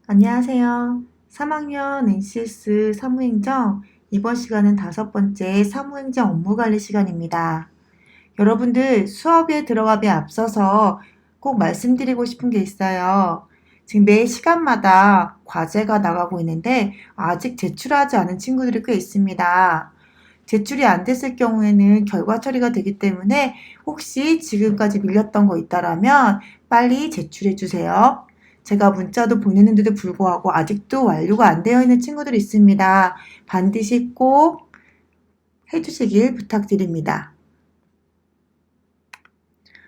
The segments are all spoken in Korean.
안녕하세요. 3학년 NCS 사무행정 이번 시간은 5번째 사무행정 업무관리 시간입니다. 여러분들 수업에 들어가기에 앞서서 꼭 말씀드리고 싶은 게 있어요. 지금 매 시간마다 과제가 나가고 있는데 아직 제출하지 않은 친구들이 꽤 있습니다. 제출이 안 됐을 경우에는 결과 처리가 되기 때문에 혹시 지금까지 밀렸던 거 있다라면 빨리 제출해 주세요. 제가 문자도 보내는데도 불구하고 아직도 완료가 안 되어 있는 친구들이 있습니다. 반드시 꼭 해주시길 부탁드립니다.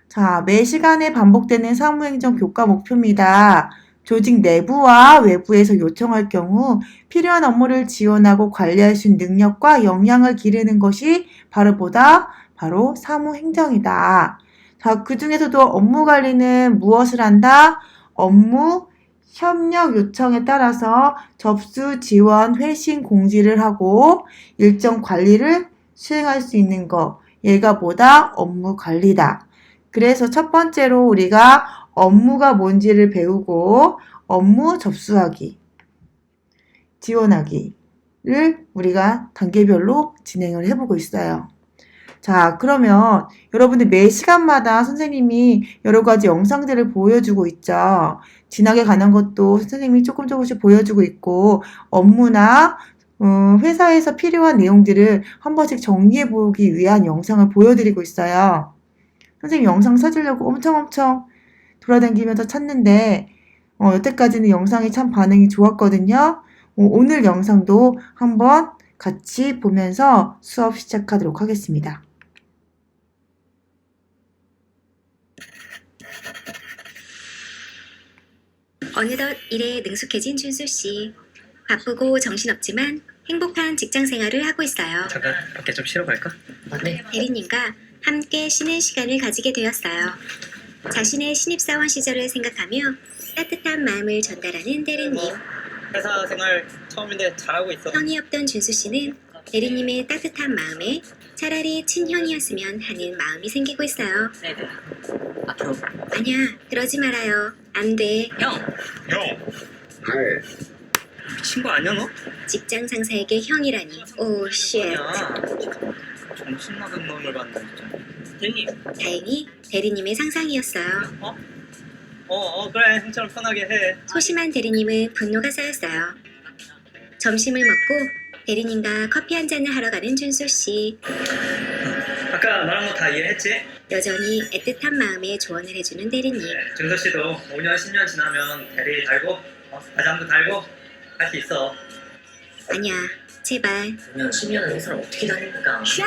자, 매 시간에 반복되는 사무행정 교과 목표입니다. 조직 내부와 외부에서 요청할 경우 필요한 업무를 지원하고 관리할 수 있는 능력과 역량을 기르는 것이 바로 사무행정이다. 자, 그 중에서도 업무 관리는 무엇을 한다? 업무 협력 요청에 따라서 접수, 지원, 회신 공지를 하고 일정 관리를 수행할 수 있는 것. 얘가 뭐다? 업무 관리다. 그래서 첫 번째로 우리가 업무가 뭔지를 배우고 업무 접수하기, 지원하기를 우리가 단계별로 진행을 해보고 있어요. 자, 그러면 여러분들 매 시간마다 선생님이 여러 가지 영상들을 보여주고 있죠. 진학에 관한 것도 선생님이 조금씩 보여주고 있고 업무나 회사에서 필요한 내용들을 한 번씩 정리해 보기 위한 영상을 보여드리고 있어요. 선생님 영상 찾으려고 엄청 돌아다니면서 찾는데 여태까지는 영상이 참 반응이 좋았거든요. 오늘 영상도 한번 같이 보면서 수업 시작하도록 하겠습니다. 어느덧 일에 능숙해진 준수 씨. 바쁘고 정신없지만 행복한 직장 생활을 하고 있어요. 잠깐 밖에 좀 쉬러 갈까? 네. 대리님과 함께 쉬는 시간을 가지게 되었어요. 자신의 신입사원 시절을 생각하며 따뜻한 마음을 전달하는 대리님. 회사 생활 처음인데 잘하고 있어. 형이 없던 준수 씨는 대리님의 따뜻한 마음에 차라리 친형이었으면 하는 마음이 생기고 있어요. 네네. 앞으로 아니야, 그러지 말아요. 안 돼. 형! 미친 거 아니야 너? 직장 상사에게 형이라니. 오, 쉣. 아니야. 정신 나간 놈을 봤네 진짜. 대리님. 다행히 대리님의 상상이었어요. 그래 형처럼 편하게 해. 소심한 대리님은 분노가 쌓였어요. 점심을 먹고 대리님과 커피 한 잔을 하러 가는 준수 씨. 아까 말한 거 다 이해했지? 여전히 애틋한 마음에 조언을 해주는 대리님. 준서 씨도 5년 10년 지나면 대리 달고 과장도 달고 할 수 있어. 아니야, 제발. 5년 10년을 회사를 어떻게 다닙니까? 샷!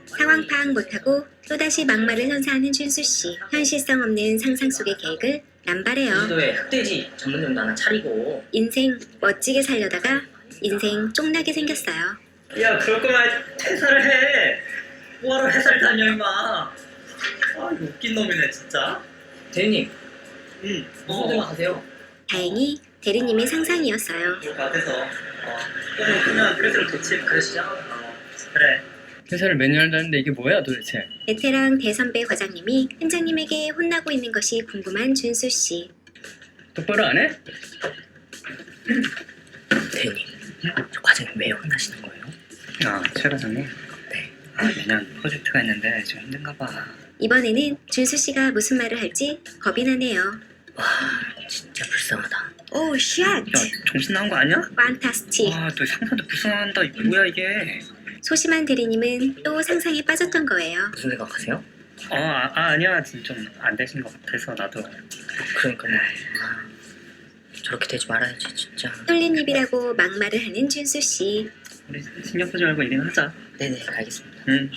상황 파악 못하고 또다시 막말을 선사하는 준수 씨. 현실성 없는 상상 속의 계획을 남발해요. 제주도에 흑돼지 전문점도 하나 차리고 인생 멋지게 살려다가 인생 쫑나게 생겼어요. 야 그럴 거면 퇴사를 해. 뭐하러 회사를 다녀 임마. 아 이거 웃긴 놈이네 진짜. 대리님 응. 무슨 생각하세요? 다행히 대리님의 상상이었어요. 그 앞에서 그러면 그래서 좋지. 그러시죠? 그래. 회사를 몇 년을 다녔는데 이게 뭐야 도대체? 베테랑 대선배 과장님이 팀장님에게 혼나고 있는 것이 궁금한 준수 씨. 똑바로 안 해? 대리님 저 과장님 왜 혼나시는 거예요? 최 과장님? 네. 매년 프로젝트가 있는데 좀 힘든가 봐. 이번에는 준수 씨가 무슨 말을 할지 겁이 나네요. 와 진짜 불쌍하다. 오, 쉣! 야 정신 나간 거 아니야? 판타스틱. 또 상사도 불쌍한다. 이게 뭐야 이게? 소심한 대리님은 또 상상에 빠졌던 거예요. 무슨 생각하세요? 아니야 좀 안 되신 것 같아서 나도. 그러니까 뭐 저렇게 되지 말아야지 진짜. 뚫린 입이라고 막말을 하는 준수 씨. 우리 신경 쓰지 말고 일이나 하자. 네네 알겠습니다. 응.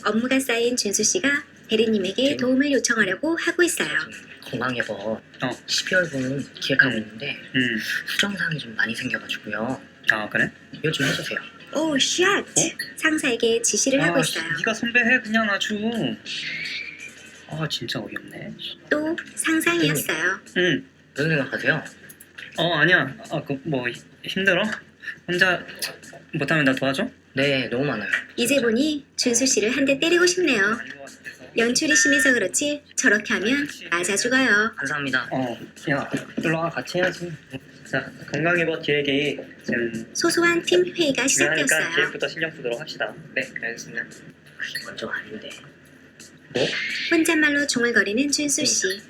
업무가 쌓인 준수 씨가 대리님에게 도움을 요청하려고 하고 있어요. 건강여법 12월분 기획하고 있는데 응. 수정사항이 좀 많이 생겨가지고요. 그래? 이거 좀 해주세요. 오, 쉣! 상사에게 지시를 하고 있어요. 네가 선배해 그냥 아주. 진짜 어이없네. 또 상상이었어요. 응. 무슨 생각하세요? 아니야. 뭐 힘들어? 혼자 못하면 나 도와줘? 네 너무 많아요. 이제 보니 준수 씨를 한 대 때리고 싶네요. 아닌 것 같아서. 연출이 심해서 그렇지 저렇게 하면 맞아 죽어요. 감사합니다. 야, 올라와 같이 해야지. 자, 건강해버 기획이 지금 소소한 팀 회의가 중요하니까 시작되었어요. 기획부터 신경 쓰도록 합시다. 네, 알겠습니다. 그게 먼저 아닌데. 혼잣말로 중얼거리는 준수 씨.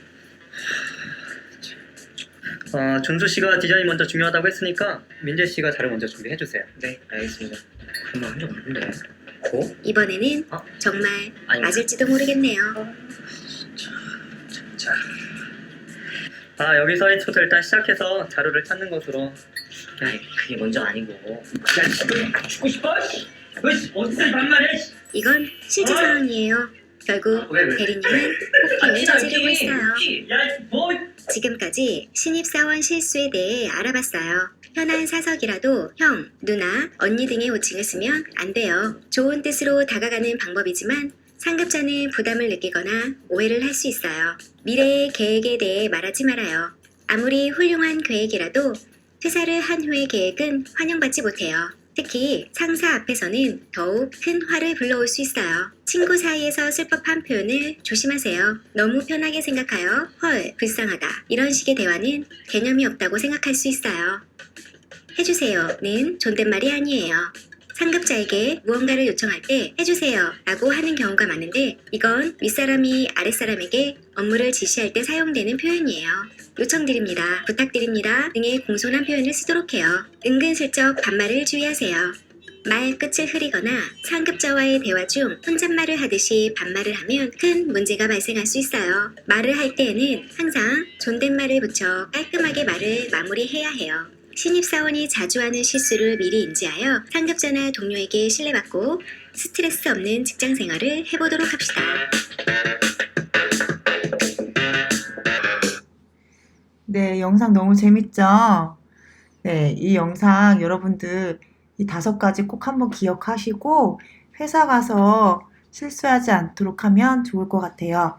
준수 씨가 디자인 먼저 중요하다고 했으니까 민재 씨가 자료 먼저 준비해 주세요. 네, 알겠습니다. 그런 한적 없는데. 고? 이번에는 어? 정말 아니, 맞을지도 모르겠네요. 여기서 1초부터 일단 시작해서 자료를 찾는 것으로. 아니, 그게 먼저 아니고. 야, 죽고 싶어? 씨, 어디서 반말해? 씨. 이건 실제 상황이에요. 결국 왜? 대리님은 폭행을 저지르고 있어요. 야, 뭐? 지금까지 신입사원 실수에 대해 알아봤어요. 현안 사석이라도 형, 누나, 언니 등의 호칭을 쓰면 안 돼요. 좋은 뜻으로 다가가는 방법이지만 상급자는 부담을 느끼거나 오해를 할 수 있어요. 미래의 계획에 대해 말하지 말아요. 아무리 훌륭한 계획이라도 퇴사를 한 후의 계획은 환영받지 못해요. 특히 상사 앞에서는 더욱 큰 화를 불러올 수 있어요. 친구 사이에서 쓸 법한 표현을 조심하세요. 너무 편하게 생각하여 헐, 불쌍하다. 이런 식의 대화는 개념이 없다고 생각할 수 있어요. 해주세요는 존댓말이 아니에요. 상급자에게 무언가를 요청할 때 해주세요 라고 하는 경우가 많은데 이건 윗사람이 아랫사람에게 업무를 지시할 때 사용되는 표현이에요. 요청드립니다, 부탁드립니다 등의 공손한 표현을 쓰도록 해요. 은근슬쩍 반말을 주의하세요. 말 끝을 흐리거나 상급자와의 대화 중 혼잣말을 하듯이 반말을 하면 큰 문제가 발생할 수 있어요. 말을 할 때에는 항상 존댓말을 붙여 깔끔하게 말을 마무리해야 해요. 신입사원이 자주 하는 실수를 미리 인지하여 상급자나 동료에게 신뢰받고 스트레스 없는 직장 생활을 해보도록 합시다. 네, 영상 너무 재밌죠? 네, 이 영상 여러분들 이 5가지 꼭 한번 기억하시고 회사 가서 실수하지 않도록 하면 좋을 것 같아요.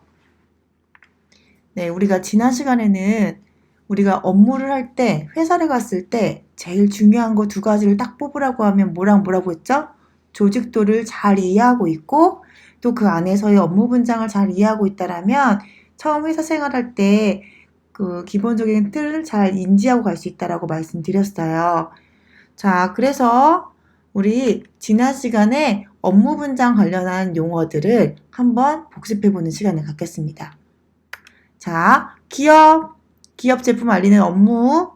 네, 우리가 지난 시간에는 우리가 업무를 할 때, 회사를 갔을 때 제일 중요한 거 2가지를 딱 뽑으라고 하면 뭐라고 했죠? 조직도를 잘 이해하고 있고 또 그 안에서의 업무 분장을 잘 이해하고 있다라면 처음 회사 생활할 때 그 기본적인 틀을 잘 인지하고 갈 수 있다라고 말씀드렸어요. 자, 그래서 우리 지난 시간에 업무 분장 관련한 용어들을 한번 복습해보는 시간을 갖겠습니다. 자, 기업 제품 알리는 업무,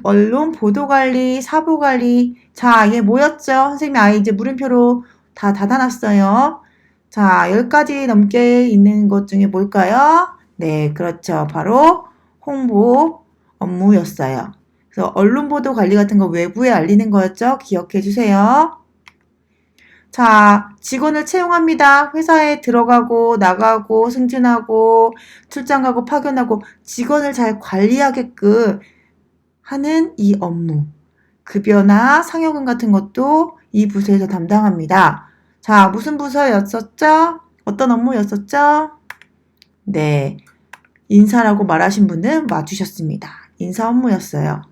언론 보도관리, 사보관리. 자, 이게 뭐였죠? 선생님이 이제 물음표로 다 닫아놨어요. 자, 10가지 넘게 있는 것 중에 뭘까요? 네, 그렇죠. 바로 홍보 업무였어요. 그래서 언론 보도 관리 같은 거 외부에 알리는 거였죠? 기억해 주세요. 자, 직원을 채용합니다. 회사에 들어가고 나가고 승진하고 출장 가고 파견하고 직원을 잘 관리하게끔 하는 이 업무. 급여나 상여금 같은 것도 이 부서에서 담당합니다. 자, 무슨 부서였었죠? 어떤 업무였었죠? 네, 인사라고 말하신 분은 맞추셨습니다. 인사 업무였어요.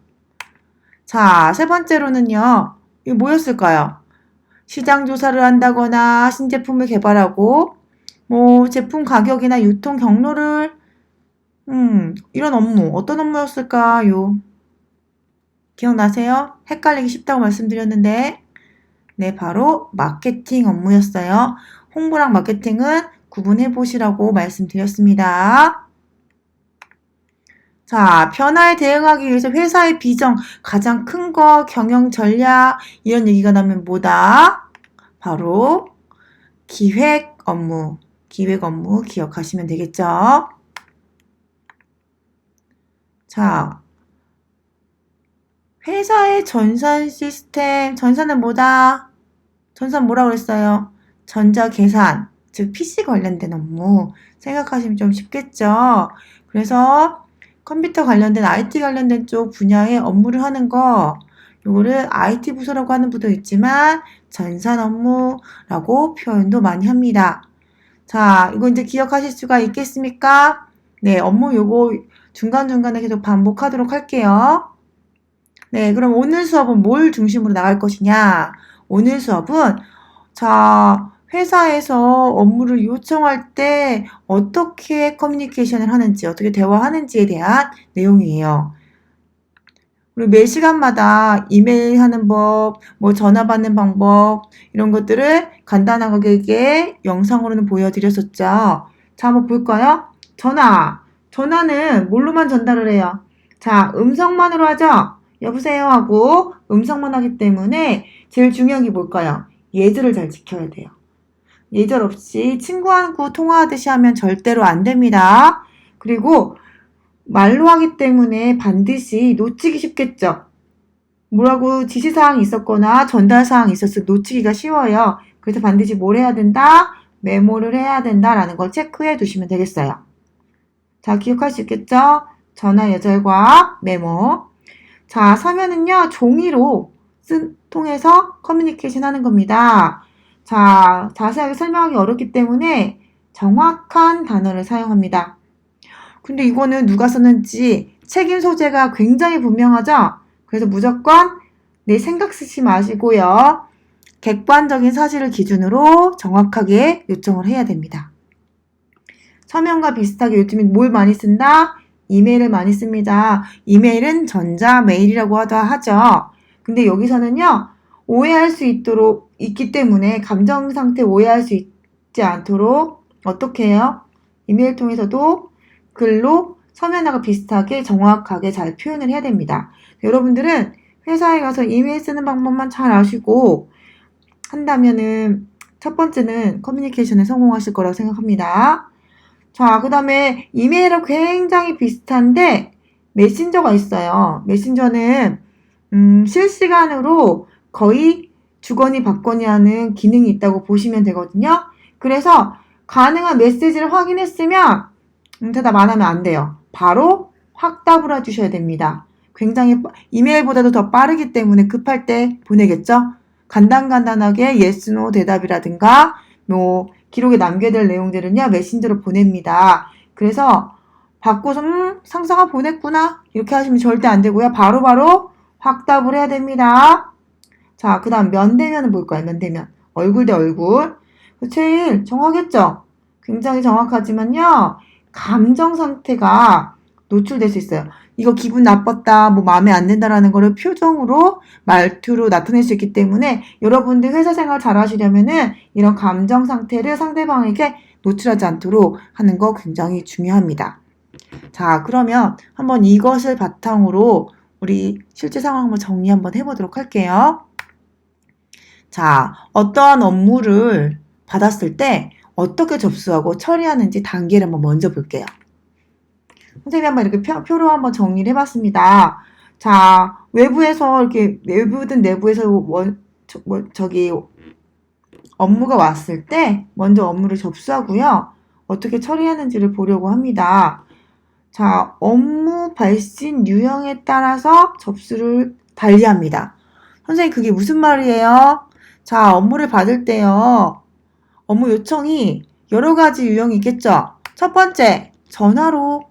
자, 3번째로는요. 이게 뭐였을까요? 시장 조사를 한다거나 신제품을 개발하고 제품 가격이나 유통 경로를 이런 업무 어떤 업무였을까요? 기억나세요? 헷갈리기 쉽다고 말씀드렸는데 네, 바로 마케팅 업무였어요. 홍보랑 마케팅은 구분해 보시라고 말씀드렸습니다. 자, 변화에 대응하기 위해서 회사의 비전, 가장 큰 거, 경영 전략, 이런 얘기가 나오면 뭐다? 바로 기획 업무 기억하시면 되겠죠? 자, 회사의 전산 시스템, 전산은 뭐다? 전산 뭐라고 그랬어요? 전자계산, 즉 PC 관련된 업무 생각하시면 좀 쉽겠죠? 그래서 컴퓨터 관련된 IT 관련된 쪽 분야의 업무를 하는 거 요거를 IT 부서라고 하는 부도 있지만 전산 업무라고 표현도 많이 합니다. 자, 이거 이제 기억하실 수가 있겠습니까? 네, 업무 요거 중간중간에 계속 반복하도록 할게요. 네, 그럼 오늘 수업은 뭘 중심으로 나갈 것이냐? 오늘 수업은 자, 회사에서 업무를 요청할 때 어떻게 커뮤니케이션을 하는지, 어떻게 대화하는지에 대한 내용이에요. 그리고 매 시간마다 이메일 하는 법, 뭐 전화 받는 방법, 이런 것들을 간단하게 영상으로는 보여드렸었죠. 자, 한번 볼까요? 전화는 뭘로만 전달을 해요? 자, 음성만으로 하죠? 여보세요 하고 음성만 하기 때문에 제일 중요한 게 뭘까요? 예절을 잘 지켜야 돼요. 예절 없이 친구하고 통화하듯이 하면 절대로 안 됩니다. 그리고 말로 하기 때문에 반드시 놓치기 쉽겠죠. 뭐라고 지시사항이 있었거나 전달사항이 있었을 때 놓치기가 쉬워요. 그래서 반드시 뭘 해야 된다? 메모를 해야 된다라는 걸 체크해 두시면 되겠어요. 자, 기억할 수 있겠죠? 전화 예절과 메모. 자, 서면은요, 종이로 통해서 커뮤니케이션 하는 겁니다. 자, 자세하게 설명하기 어렵기 때문에 정확한 단어를 사용합니다. 근데 이거는 누가 썼는지 책임 소재가 굉장히 분명하죠? 그래서 무조건 내 생각 쓰지 마시고요. 객관적인 사실을 기준으로 정확하게 요청을 해야 됩니다. 서면과 비슷하게 요즘에 뭘 많이 쓴다? 이메일을 많이 씁니다. 이메일은 전자메일이라고 하죠. 근데 여기서는요, 오해할 수 있기 때문에 감정 상태 오해할 수 있지 않도록 어떻게 해요? 이메일 통해서도 글로 서면하고 비슷하게 정확하게 잘 표현을 해야 됩니다. 여러분들은 회사에 가서 이메일 쓰는 방법만 잘 아시고 한다면은 첫 번째는 커뮤니케이션에 성공하실 거라고 생각합니다. 자, 그 다음에 이메일하고 굉장히 비슷한데 메신저가 있어요. 메신저는 실시간으로 거의 주거니 받거니 하는 기능이 있다고 보시면 되거든요. 그래서 가능한 메시지를 확인했으면 대답 안 하면 안 돼요. 바로 확답을 해주셔야 됩니다. 굉장히 이메일보다도 더 빠르기 때문에 급할 때 보내겠죠? 간단하게 yes, no 대답이라든가 뭐 기록에 남겨야 될 내용들은요 메신저로 보냅니다. 그래서 받고서 상사가 보냈구나 이렇게 하시면 절대 안 되고요. 바로바로 확답을 해야 됩니다. 자, 그 다음 면대면은 뭘까요? 면대면 얼굴 대 얼굴. 제일 정확했죠? 굉장히 정확하지만요 감정 상태가 노출될 수 있어요. 이거 기분 나빴다, 뭐 마음에 안 든다라는 거를 표정으로, 말투로 나타낼 수 있기 때문에 여러분들 회사 생활 잘 하시려면은 이런 감정 상태를 상대방에게 노출하지 않도록 하는 거 굉장히 중요합니다. 자, 그러면 한번 이것을 바탕으로 우리 실제 상황 한번 정리 한번 해보도록 할게요. 자, 어떠한 업무를 받았을 때 어떻게 접수하고 처리하는지 단계를 한번 먼저 볼게요. 선생님이 한번 이렇게 표로 한번 정리를 해봤습니다. 자, 외부에서 이렇게 외부든 내부에서 업무가 왔을 때 먼저 업무를 접수하고요. 어떻게 처리하는지를 보려고 합니다. 자, 업무 발신 유형에 따라서 접수를 달리합니다. 선생님 그게 무슨 말이에요? 자, 업무를 받을 때요. 업무 요청이 여러 가지 유형이 있겠죠? 첫 번째, 전화로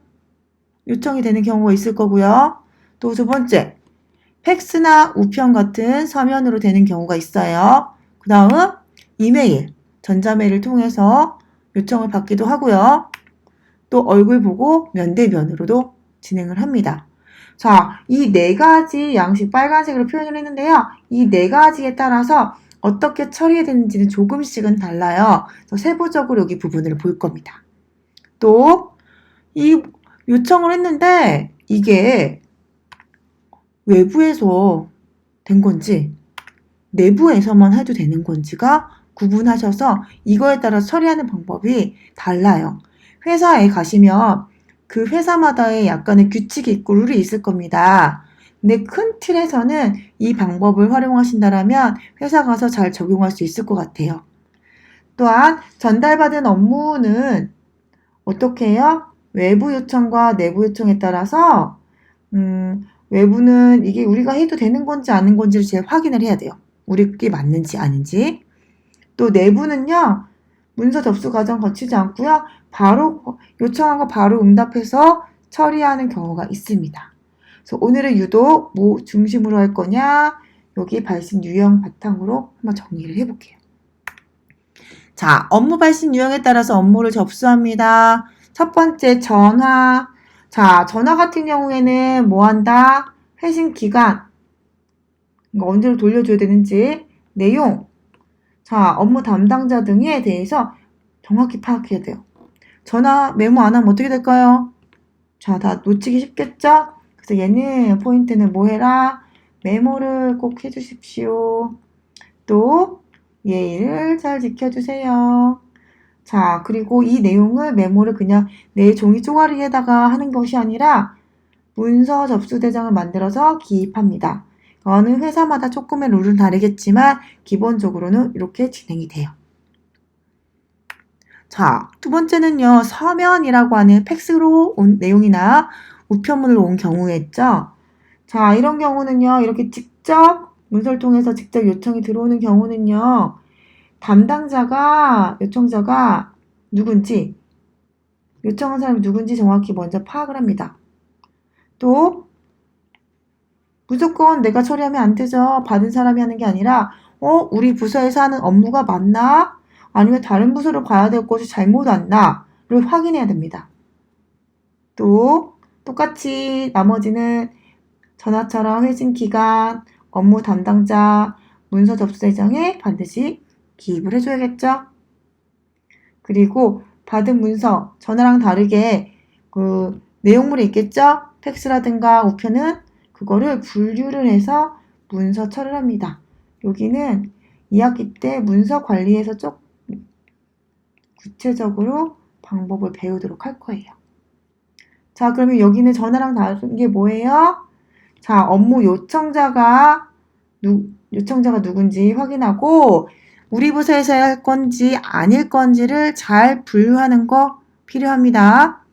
요청이 되는 경우가 있을 거고요. 또 두 번째, 팩스나 우편 같은 서면으로 되는 경우가 있어요. 그 다음, 이메일, 전자메일을 통해서 요청을 받기도 하고요. 또 얼굴 보고 면대면으로도 진행을 합니다. 자, 이 네 가지 양식 빨간색으로 표현을 했는데요. 이 네 가지에 따라서 어떻게 처리해야 되는지는 조금씩은 달라요. 그래서 세부적으로 여기 부분을 볼 겁니다. 또 이 요청을 했는데 이게 외부에서 된 건지 내부에서만 해도 되는 건지가 구분하셔서 이거에 따라 처리하는 방법이 달라요. 회사에 가시면 그 회사마다의 약간의 규칙이 있고 룰이 있을 겁니다. 근데 큰 틀에서는 이 방법을 활용하신다면 회사 가서 잘 적용할 수 있을 것 같아요. 또한 전달받은 업무는 어떻게 해요? 외부 요청과 내부 요청에 따라서 외부는 이게 우리가 해도 되는 건지 아닌 건지를 제일 확인을 해야 돼요. 우리께 맞는지 아닌지. 또 내부는요. 문서 접수 과정 거치지 않고요. 바로 요청한 거 바로 응답해서 처리하는 경우가 있습니다. 그래서 오늘은 유독 뭐 중심으로 할 거냐? 여기 발신 유형 바탕으로 한번 정리를 해볼게요. 자, 업무 발신 유형에 따라서 업무를 접수합니다. 첫 번째, 전화. 자, 전화 같은 경우에는 뭐 한다? 회신 기간. 이거 언제로 돌려줘야 되는지. 내용. 자, 업무 담당자 등에 대해서 정확히 파악해야 돼요. 전화 메모 안 하면 어떻게 될까요? 자, 다 놓치기 쉽겠죠? 그래서 얘는 포인트는 뭐 해라? 메모를 꼭 해주십시오. 또 예의를 잘 지켜주세요. 자, 그리고 이 내용을 메모를 그냥 내 종이 쪼가리에다가 하는 것이 아니라 문서 접수 대장을 만들어서 기입합니다. 어느 회사마다 조금의 룰은 다르겠지만 기본적으로는 이렇게 진행이 돼요. 자, 두 번째는요, 서면이라고 하는 팩스로 온 내용이나 우편물로 온 경우였죠. 자, 이런 경우는요, 이렇게 직접 문서를 통해서 직접 요청이 들어오는 경우는요, 요청자가 누군지, 요청한 사람이 누군지 정확히 먼저 파악을 합니다. 또, 무조건 내가 처리하면 안 되죠. 받은 사람이 하는 게 아니라, 우리 부서에서 하는 업무가 맞나? 아니면 다른 부서로 가야 될 곳이 잘못 왔나?를 확인해야 됩니다. 또, 똑같이 나머지는 전화처럼 회신 기간, 업무 담당자, 문서 접수 대장에 반드시 기입을 해줘야겠죠. 그리고 받은 문서, 전화랑 다르게 그 내용물이 있겠죠. 팩스라든가 우편은 그거를 분류를 해서 문서 처리를 합니다. 여기는 2학기 때 문서 관리에서 조금 구체적으로 방법을 배우도록 할 거예요. 자, 그러면 여기는 전화랑 다른 게 뭐예요? 자, 업무 요청자가 누군지 확인하고 우리 부서에서 할 건지 아닐 건지를 잘 분류하는 거 필요합니다.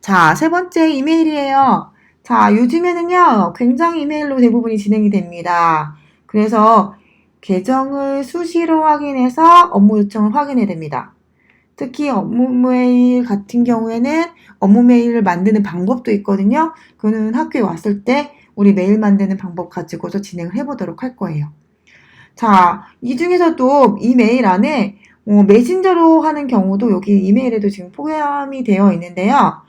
자, 세 번째 이메일이에요. 자, 요즘에는요, 굉장히 이메일로 대부분이 진행이 됩니다. 그래서 계정을 수시로 확인해서 업무 요청을 확인해야 됩니다. 특히 업무 메일 같은 경우에는 업무 메일을 만드는 방법도 있거든요. 그거는 학교에 왔을 때 우리 메일 만드는 방법 가지고서 진행을 해보도록 할 거예요. 자, 이 중에서도 이 메일 안에 메신저로 하는 경우도 여기 이메일에도 지금 포함이 되어 있는데요.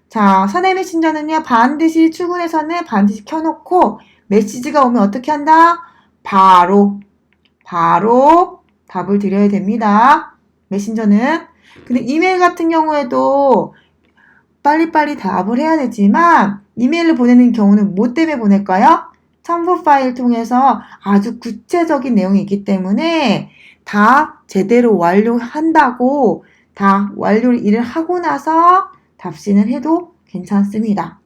자, 사내 메신저는요, 반드시 출근해서는 반드시 켜놓고 메시지가 오면 어떻게 한다? 바로 답을 드려야 됩니다. 메신저는. 근데 이메일 같은 경우에도 빨리빨리 답을 해야 되지만 이메일을 보내는 경우는 뭐 때문에 보낼까요? 첨부 파일 통해서 아주 구체적인 내용이 있기 때문에 다 제대로 완료한다고 다 완료를 일을 하고 나서 답신을 해도 괜찮습니다.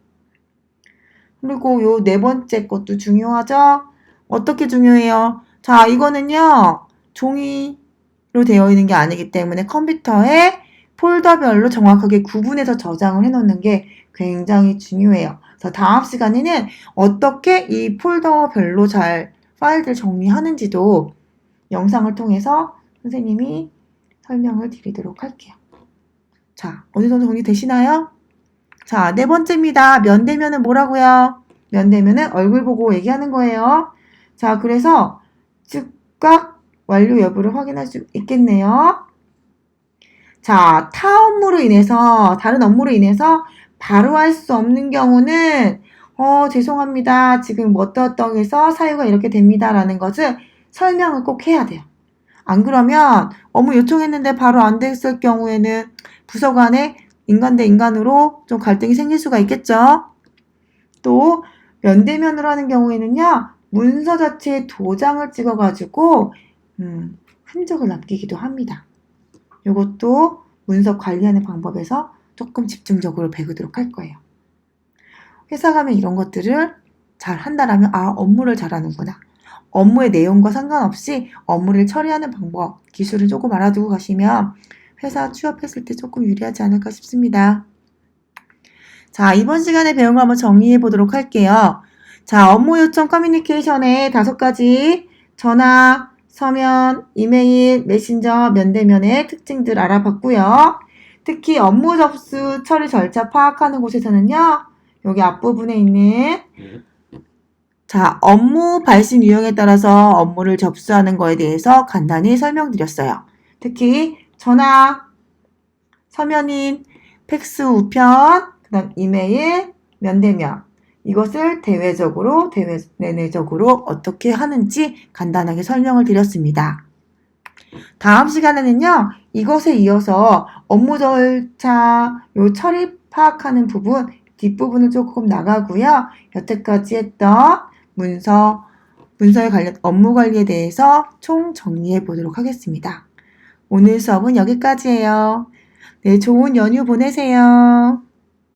그리고 요 네 번째 것도 중요하죠? 어떻게 중요해요? 자, 이거는요, 종이로 되어 있는 게 아니기 때문에 컴퓨터에 폴더별로 정확하게 구분해서 저장을 해놓는 게 굉장히 중요해요. 그래서 다음 시간에는 어떻게 이 폴더별로 잘 파일들 정리하는지도 영상을 통해서 선생님이 설명을 드리도록 할게요. 자, 어느 정도 정리되시나요? 자, 네 번째입니다. 면대면은 뭐라고요? 면대면은 얼굴 보고 얘기하는 거예요. 자, 그래서 즉각 완료 여부를 확인할 수 있겠네요. 자, 다른 업무로 인해서 바로 할 수 없는 경우는 죄송합니다. 지금 어떤 해서 사유가 이렇게 됩니다. 라는 것을 설명을 꼭 해야 돼요. 안 그러면 업무 요청했는데 바로 안 됐을 경우에는 부서 간에 인간 대 인간으로 좀 갈등이 생길 수가 있겠죠. 또 면대면으로 하는 경우에는요. 문서 자체에 도장을 찍어가지고 흔적을 남기기도 합니다. 이것도 문서 관리하는 방법에서 조금 집중적으로 배우도록 할 거예요. 회사 가면 이런 것들을 잘 한다라면 업무를 잘하는구나. 업무의 내용과 상관없이 업무를 처리하는 방법, 기술을 조금 알아두고 가시면 회사 취업했을 때 조금 유리하지 않을까 싶습니다. 자, 이번 시간에 배운 거 한번 정리해 보도록 할게요. 자, 업무 요청 커뮤니케이션의 5가지 전화, 서면, 이메일, 메신저, 면대면의 특징들 알아봤고요. 특히 업무 접수 처리 절차 파악하는 곳에서는요. 여기 앞부분에 있는 업무 발신 유형에 따라서 업무를 접수하는 거에 대해서 간단히 설명드렸어요. 특히 전화, 서면인, 팩스 우편, 그다음 이메일, 면대면 이것을 내내적으로 어떻게 하는지 간단하게 설명을 드렸습니다. 다음 시간에는요, 이것에 이어서 업무 절차, 처리 파악하는 부분, 뒷부분은 조금 나가고요. 여태까지 했던 문서에 관련 업무 관리에 대해서 총 정리해 보도록 하겠습니다. 오늘 수업은 여기까지예요. 네, 좋은 연휴 보내세요.